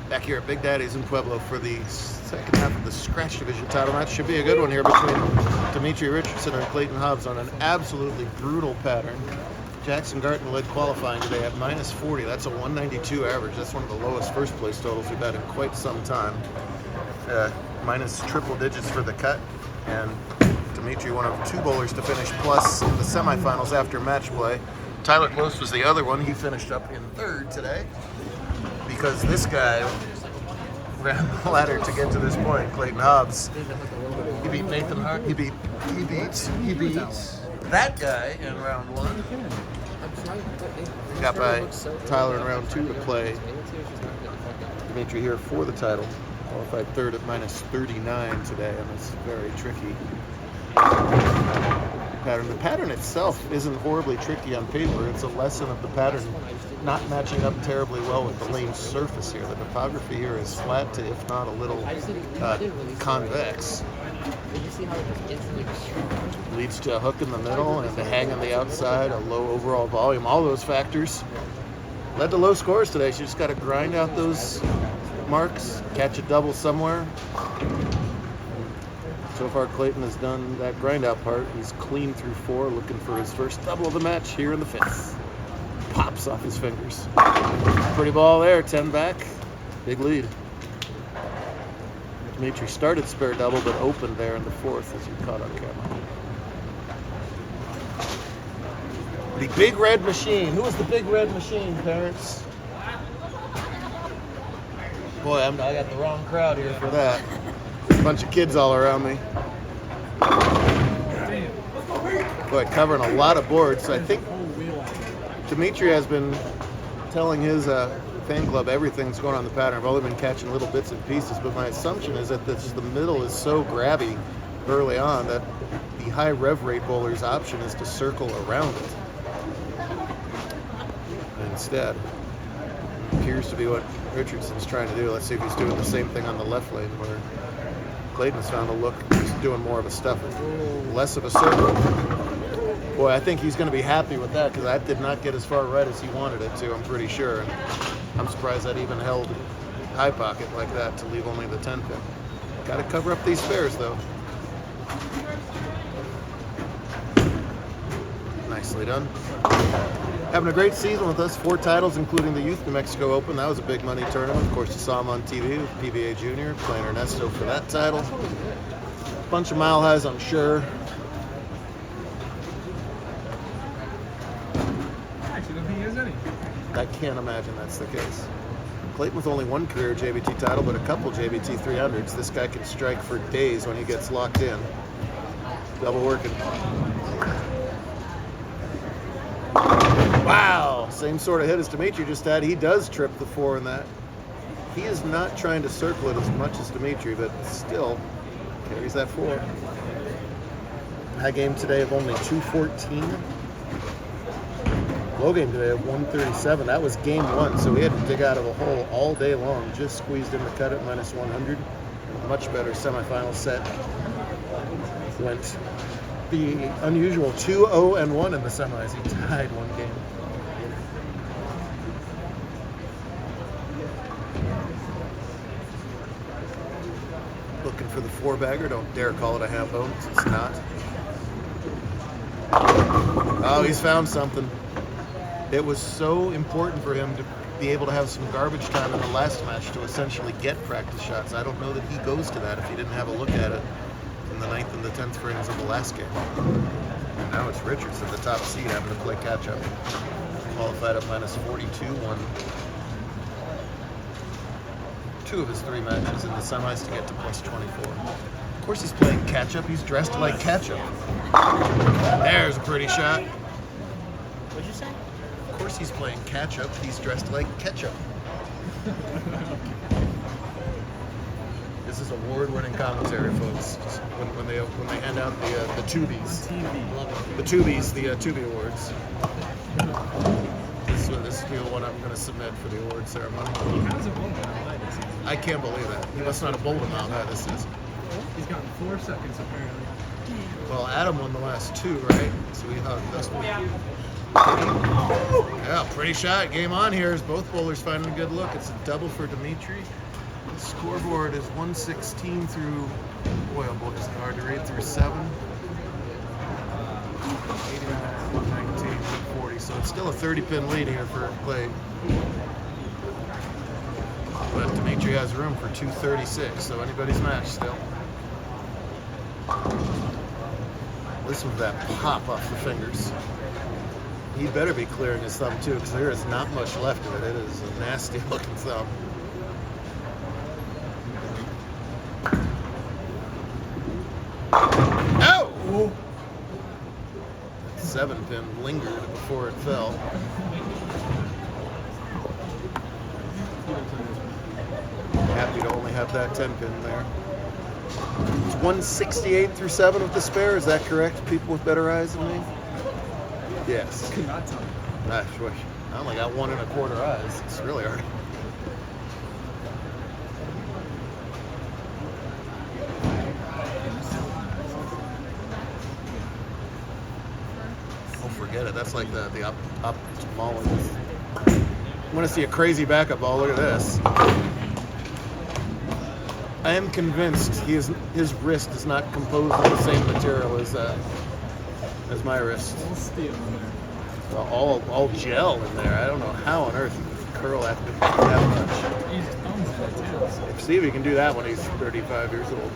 Back here at Big Daddy's in Pueblo for the second half of the Scratch Division title match. Should be a good one here between Dimitri Richardson and Clayton Hobbs on an absolutely brutal pattern. Jackson Garton led qualifying today at -40. That's a 192 average. That's one of the lowest first place totals we've had in quite some time. Minus triple digits for the cut. And Dimitri, one of two bowlers to finish plus in the semifinals after match play. Tyler Close was the other one. He finished up in third today because this guy ran the ladder to get to this point. Clayton Hobbs. He beat Nathan Hart. He beat that guy in round one. Got by Tyler in round two to play Dimitri here for the title. Qualified third at -39 today, and it's very tricky pattern. The pattern itself isn't horribly tricky on paper. It's a lesson of the pattern not matching up terribly well with the lane surface here. The topography here is flat to, if not a little convex. Leads to a hook in the middle and a hang on the outside, a low overall volume. All those factors led to low scores today. So you just got to grind out those marks, catch a double somewhere. So far, Clayton has done that grind out part. He's clean through four, looking for his first double of the match here in the fifth. Pops off his fingers. Pretty ball there, 10 back. Big lead. Dimitri started spare double, but opened there in the fourth, as you caught on camera. The Big Red Machine. Who is the Big Red Machine, parents? Boy, I got the wrong crowd here for that. A bunch of kids all around me. Boy, covering a lot of boards. So I think Dimitri has been telling his fan club everything's going on the pattern. I've only been catching little bits and pieces, but my assumption is that the middle is so grabby early on that the high rev rate bowler's option is to circle around it. Instead, appears to be what Richardson's trying to do. Let's see if he's doing the same thing on the left lane, where Clayton's found a look. He's doing more of a stuffing, less of a circle. Boy, I think he's going to be happy with that because that did not get as far right as he wanted it to, I'm pretty sure. And I'm surprised that even held high pocket like that to leave only the 10 pin. Got to cover up these spares, though. Nicely done. Having a great season with us. 4 titles, including the Youth New Mexico Open. That was a big money tournament. Of course, you saw him on TV with PBA Junior, playing Ernesto for that title. Bunch of mile highs, I'm sure. I can't imagine that's the case. Clayton with only one career JBT title, but a couple JBT 300s. This guy can strike for days when he gets locked in. Double working. Wow, same sort of hit as Dimitri just had. He does trip the 4 in that. He is not trying to circle it as much as Dimitri, but still carries that 4. High game today of only 214. Low game today of 137. That was game 1, so he had to dig out of a hole all day long. Just squeezed in the cut at -100. Much better semifinal set. Went the unusual 2-0-1 in the semis. He tied one game. Looking for the 4-bagger. Don't dare call it a half bone. It's not. Oh, he's found something. It was so important for him to be able to have some garbage time in the last match to essentially get practice shots. I don't know that he goes to that if he didn't have a look at it in the 9th and the 10th frames of the last game. And now it's Richardson, the top seed, having to play catch-up. Qualified at -42, won 2 of his 3 matches in the semis to get to +24. Of course he's playing catch-up. He's dressed like catch-up. There's a pretty shot. What'd you say? Of course he's playing catch-up. He's dressed like ketchup. This is award-winning commentary, folks. When they hand out the Tubies. The Tubies, the Tubi Awards. This is the one I'm going to submit for the award ceremony. He hasn't won one high this season. I can't believe that. He must not have bowled him out high this season. He's gotten 4 seconds apparently. Well, Adam won the last 2, right? So he hugged this one. Yeah, pretty shot. Game on here as both bowlers finding a good look. It's a double for Dimitri. The scoreboard is 116 through, boy, oh boy, it's hard to read, through 7. 89, 119, 40. So it's still a 30-pin lead here for Clay. But Dimitri has room for 236, so anybody's match still. Listen to that pop off the fingers. He better be clearing his thumb too, because there is not much left of it. It is a nasty looking thumb. Oh! 7-pin lingered before it fell. Happy to only have that 10-pin there. It's 168 through 7 with the spare. Is that correct? People with better eyes than me? Yes. Could not tell. I only got 1 1/4 eyes. It's really hard. Oh, forget it. That's like the ophthalmologist. I want to see a crazy backup ball. Look at this. I am convinced his wrist is not composed of the same material as my wrist. All steel in there. All gel in there. I don't know how on earth you can curl that much. He just owns that too. See if he can do that when he's 35 years old.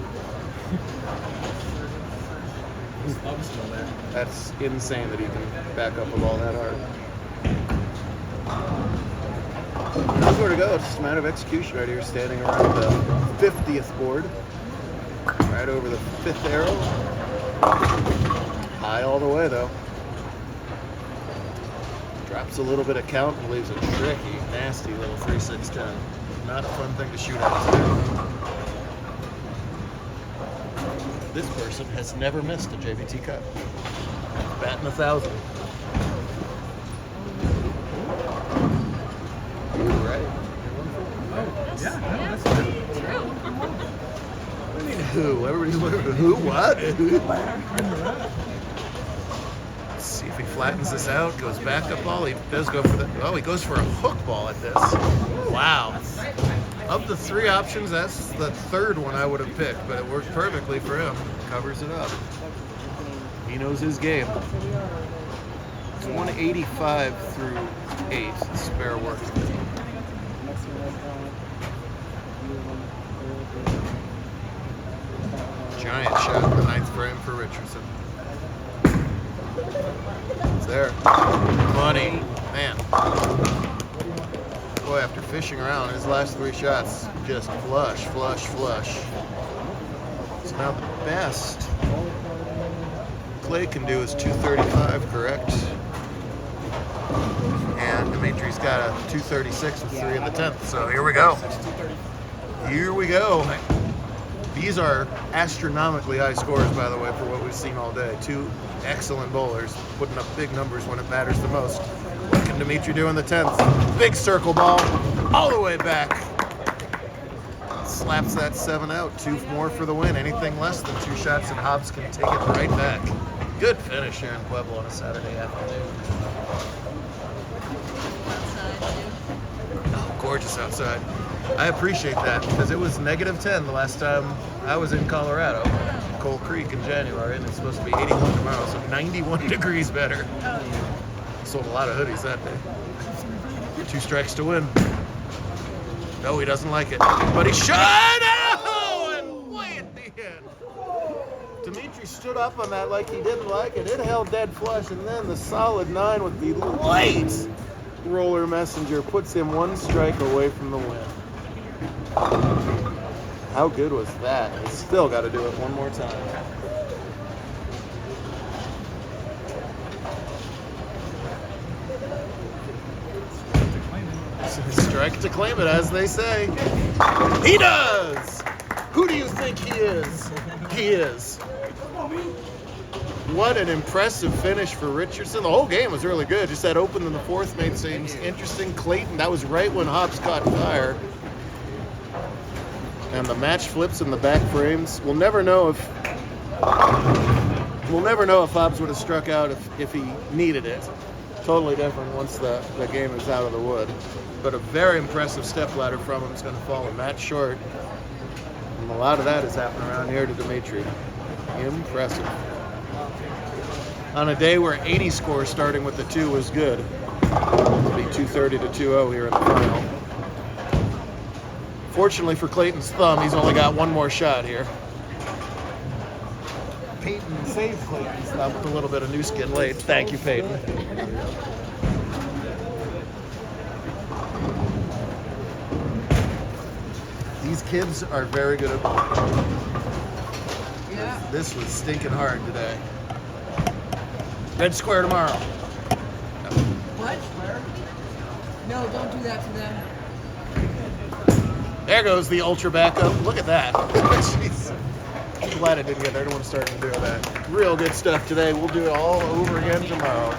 His thumb's still there. That's insane that he can back up with all that art. Knows where to go. It's just a matter of execution right here, standing around the 50th board. Right over the 5th arrow. High all the way, though. Drops a little bit of count and leaves a tricky, nasty little 3-6-10. Not a fun thing to shoot at today. This person has never missed a JBT cut. Batting 1,000. You're right. Yeah, no, that's true. I mean, who? Everybody's looking at who? What? Let's see if he flattens this out. Goes back up ball. He does go for the. Oh, he goes for a hook ball at this. Wow. Of the 3 options, that's the 3rd one I would have picked, but it worked perfectly for him. Covers it up. He knows his game. It's 185 through 8. Spare work. Giant shot in the 9th frame for Richardson. It's there. Money. Man. Boy, after fishing around, his last 3 shots, just flush, flush, flush. So now the best Clay can do is 235, correct? And Dimitri's got a 236 with 3 in the 10th. So here we go. Here we go. These are astronomically high scores, by the way, for what we've seen all day. 2 excellent bowlers putting up big numbers when it matters the most. What can Dimitri do in the 10th? Big circle ball all the way back. Slaps that 7 out. 2 more for the win. Anything less than 2 shots and Hobbs can take it right back. Good finish here in Pueblo on a Saturday afternoon. Oh, gorgeous outside. I appreciate that because it was -10 the last time I was in Colorado, Coal Creek in January, and it's supposed to be 81 tomorrow, so 91 degrees better. Sold a lot of hoodies that day. 2 strikes to win. No, he doesn't like it, but he should! Oh, and way at the end. Dimitri stood up on that like he didn't like it. It held dead flush, and then the solid 9 with the late roller messenger puts him 1 strike away from the win. How good was that? He's still got to do it one more time. Strike to claim it, as they say. He does! Who do you think he is? He is. What an impressive finish for Richardson. The whole game was really good. Just that open in the 4th made things interesting. Clayton, that was right when Hobbs caught fire. And the match flips in the back frames. We'll never know if Hobbs would have struck out if he needed it. totally different once the game is out of the wood. But a very impressive step ladder from him is going to fall a match short. And a lot of that is happening around here to Dimitri. Impressive. On a day where 80 score starting with the 2 was good. It'll be 230 to 2-0 here in the final. Fortunately for Clayton's thumb, he's only got one more shot here. Peyton saved Clayton's thumb with a little bit of new skin late. Thank you, Peyton. These kids are very good at bowling. Yeah. This was stinking hard today. Red square tomorrow. What? No, don't do that to them. There goes the ultra backup. Look at that. Jeez. I'm glad I didn't get there. I don't want to start doing that. Real good stuff today. We'll do it all over again tomorrow.